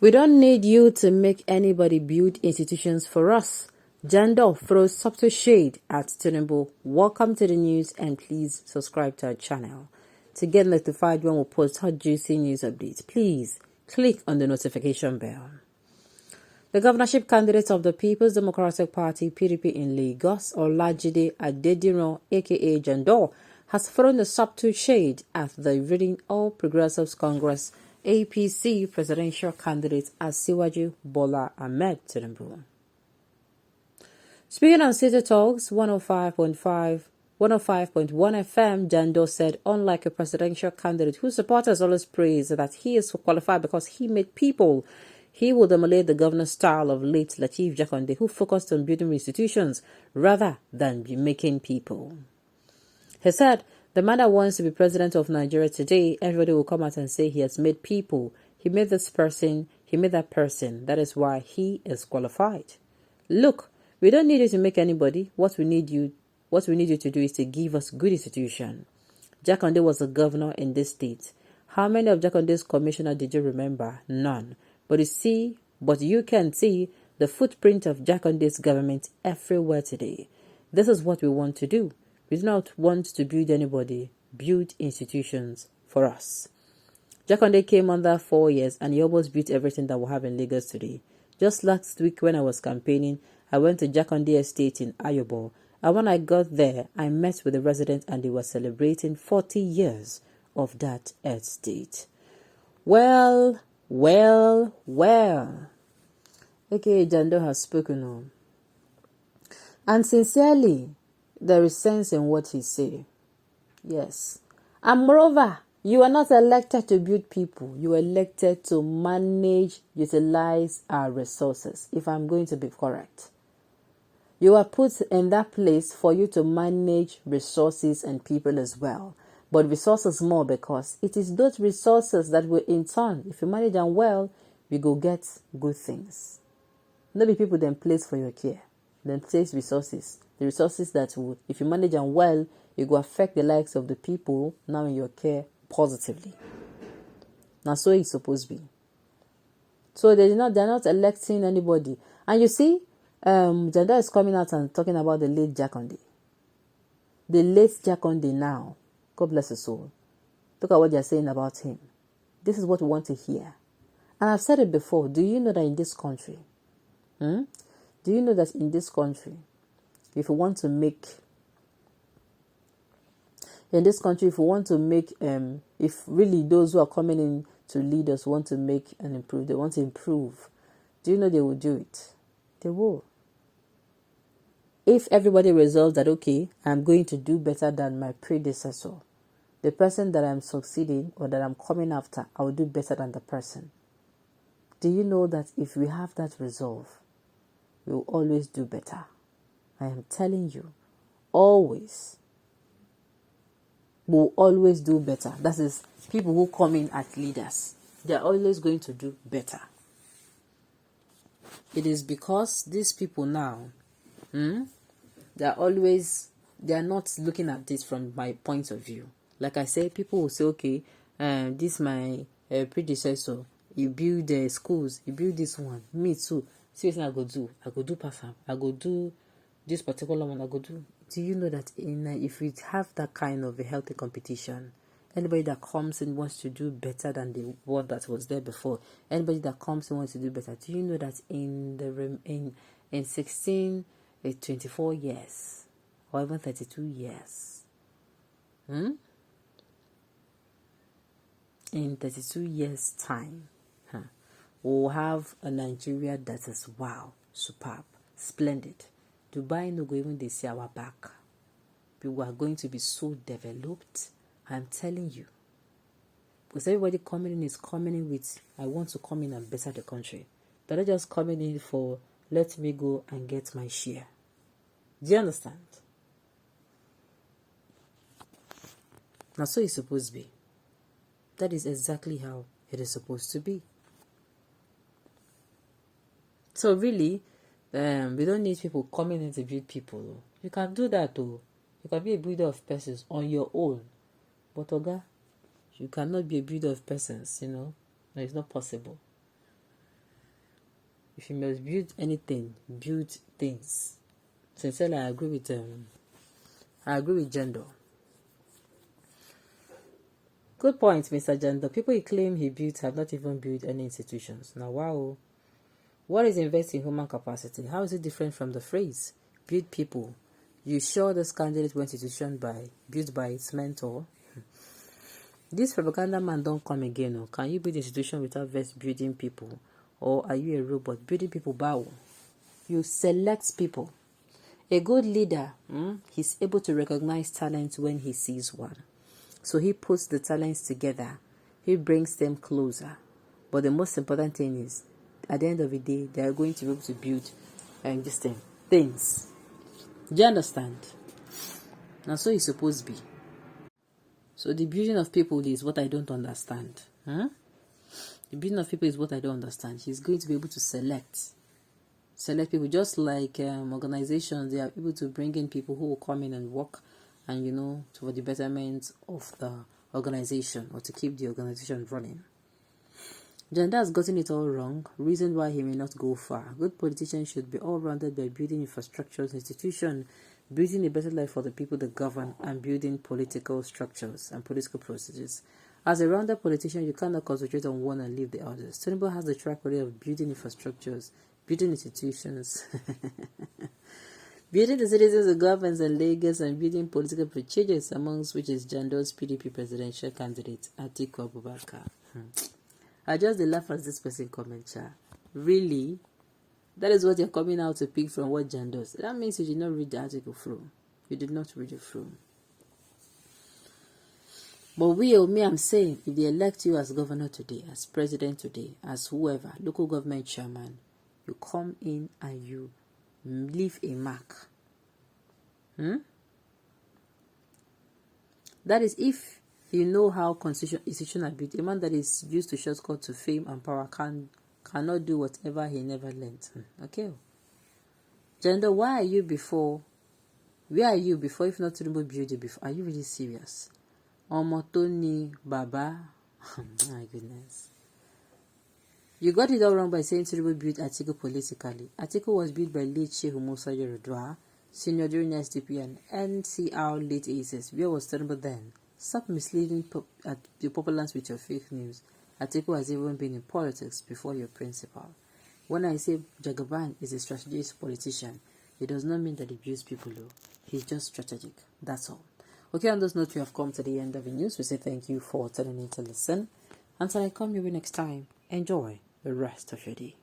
We don't need you to make anybody build institutions for us. Jandor throws subtle shade at Tinubu. Welcome to the news and please subscribe to our channel. To get notified when we post hot juicy news updates, please click on the notification bell. The governorship candidate of the People's Democratic Party (PDP) in Lagos, Olajide Adediran, aka Jandor, has thrown a subtle shade at the ruling All Progressives Congress (APC) presidential candidate Asiwaju Bola Ahmed Tinubu. Speaking on City Talks 105.1 FM, Jandor said, unlike a presidential candidate whose supporters always praise that he is qualified because he made people, he will emulate the governor's style of late Lateef Jakande, who focused on building institutions rather than making people. He said, the man that wants to be president of Nigeria today, everybody will come out and say he has made people. He made this person, he made that person. That is why he is qualified. Look, we don't need you to make anybody. What we need you to do is to give us good institution. Jakande was a governor in this state. How many of Jakande's commissioners did you remember? None. But you can see the footprint of Jakande's government everywhere today. This is what we want to do. We do not want to build anybody, build institutions for us. Jakande came under 4 years and he almost built everything that we have in Lagos today. Just last week when I was campaigning, I went to Jakande Estate in Ayobo. And when I got there, I met with the residents and they were celebrating 40 years of that estate. Well. Okay, Jandor has spoken on. And sincerely, there is sense in what he say. Yes. And moreover, you are not elected to build people. You are elected to manage, utilize our resources, if I'm going to be correct. You are put in that place for you to manage resources and people as well. But resources more because it is those resources that will in turn, if you manage them well, we go get good things. Not be people then place for your care. Then place resources. The resources that will, if you manage them well, it will affect the likes of the people now in your care positively. Now so it's supposed to be. So they're not electing anybody. And you see, Jandor is coming out and talking about the late Jakande. The late Jakande now. God bless his soul. Look at what they're saying about him. This is what we want to hear. And I've said it before. Do you know that in this country, if you want to make, if really those who are coming in to lead us want to make and improve, they want to improve, do you know they will do it? They will. If everybody resolves that, okay, I'm going to do better than my predecessor, the person that I'm succeeding or that I'm coming after, I will do better than the person. Do you know that if we have that resolve, we will always do better? I am telling you, always. We will always do better. That is, people who come in as leaders, they are always going to do better. It is because these people now, they are not looking at this from my point of view. Like I say, people will say, okay, this my predecessor, you build schools, you build this one, me too. See what I go do perform, I go do this particular one, I go do. Do you know that if we have that kind of a healthy competition, anybody that comes in wants to do better than the one that was there before. Anybody that comes in wants to do better. Do you know that in 24 years or even 32 years, in 32 years time, we'll have a Nigeria that is wow, superb, splendid. Dubai no go even they see our back. People are going to be so developed. I'm telling you. Because everybody coming in is coming in with, I want to come in and better the country. They're not just coming in for, let me go and get my share. Do you understand? Now, so it's supposed to be. That is exactly how it is supposed to be. So really, we don't need people coming in to build people. You can do that though. You can be a builder of persons on your own. But Oga, you cannot be a builder of persons, No, it's not possible. If you must build anything, build things. Sincerely, I agree with Jandor. Good point, Mr. Jandor. People he claim he built have not even built any institutions. Now, wow. What is invest in human capacity? How is it different from the phrase build people? You sure this candidate went institution built by its mentor? This propaganda man don't come again. Oh. Can you build institution without first building people? Or are you a robot? Building people bow. You select people. A good leader, he's able to recognize talent when he sees one. So he puts the talents together. He brings them closer. But the most important thing is, at the end of the day, they are going to be able to build things. Do you understand? Now, so it's supposed to be. So the building of people is what I don't understand. The building of people is what I don't understand. He's going to be able to select people, just like organizations. They are able to bring in people who will come in and work, and for the betterment of the organization or to keep the organization running. Jandor has gotten it all wrong. Reason why he may not go far. Good politicians should be all-rounded by building infrastructures, institutions, building a better life for the people they govern, and building political structures and political procedures. As a rounded politician, you cannot concentrate on one and leave the others. Tinubu has the track record of building infrastructures, building institutions, building the citizens of governments and Lagos, and building political procedures, amongst which is Jandor's PDP presidential candidate, Atiku Abubakar. I just laugh as this person comments. Really? That is what you're coming out to pick from what Jandor does. That means you did not read the article through. You did not read it through. But me, I'm saying, if they elect you as governor today, as president today, as whoever, local government chairman, you come in and you leave a mark. That is if you know how institution are built. A man that is used to shortcut to fame and power cannot do whatever he never learned. Okay. Jandor, where are you before if not Tinubu build you before? Are you really serious? Omotoni Baba. My goodness. You got it all wrong by saying Tinubu built Atiku politically. Atiku was built by late Sheikh Musa Yerodua, senior during SDP and NCR late 80s. Where was Tinubu then? Stop misleading the populace with your fake news. Atiku has even been in politics before your principal. When I say Jagaban is a strategist politician, it does not mean that he builds people low. He's just strategic. That's all. Okay, on those notes, we have come to the end of the news. We say thank you for turning in to listen. Until I come your way next time, enjoy the rest of your day.